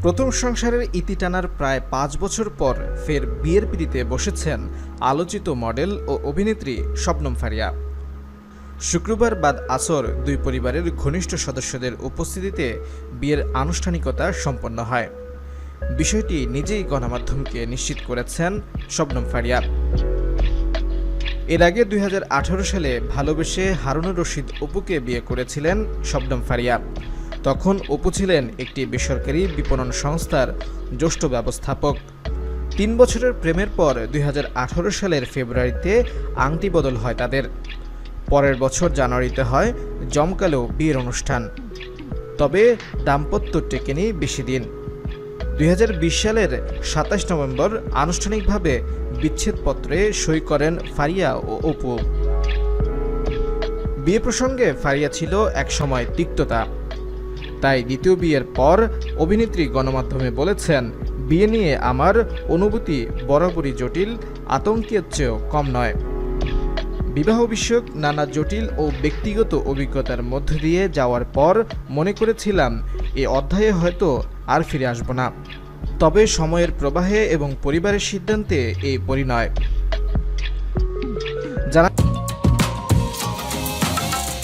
প্রথম সংসারের ইতি টানার প্রায় ৫ বছর পর ফের বিয়ের পিঁড়িতে বসেছেন আলোচিত মডেল ও অভিনেত্রী শবনম ফারিয়া। শুক্রবার বাদ আসর দুই পরিবারের ঘনিষ্ঠ সদস্যদের উপস্থিতিতে বিয়ের আনুষ্ঠানিকতা সম্পন্ন হয়। বিষয়টি নিজেই গণমাধ্যমকে নিশ্চিত করেছেন শবনম ফারিয়া। এর আগে ২০১৮ সালে ভালোবেসে হারুনুর রশিদ অপুকে বিয়ে করেছিলেন শবনম ফারিয়া। তখন অপু ছিলেন একটি বেসরকারি বিপণন সংস্থার জ্যেষ্ঠ ব্যবস্থাপক। ৩ বছরের প্রেমের পর ২০১৮ সালের ফেব্রুয়ারিতে আংটি বদল হয় তাদের। পরের বছর জানুয়ারিতে হয় জমকালো বিয়ের অনুষ্ঠান। তবে দাম্পত্য টেকেনি বেশি দিন। ২০২০ সালের ২৭ নভেম্বর আনুষ্ঠানিকভাবে বিচ্ছেদপত্রে সই করেন ফারিয়া ও অপু। বিয়ে প্রসঙ্গে ফারিয়া ছিল একসময় তিক্ততা। তাই দ্বিতীয় বিয়ের পর অভিনেত্রী গণমাধ্যমে বলেছেন, বিয়ে নিয়ে আমার অনুভূতি বরাবরই জটিল, আতঙ্কের চেয়েও কম নয়। বিবাহ বিষয়ক নানা জটিল ও ব্যক্তিগত অভিজ্ঞতার মধ্য দিয়ে যাওয়ার পর মনে করেছিলাম এ অধ্যায়ে হয়তো আর ফিরে আসব না। তবে সময়ের প্রবাহে এবং পরিবারের সিদ্ধান্তে এই পরিণয়।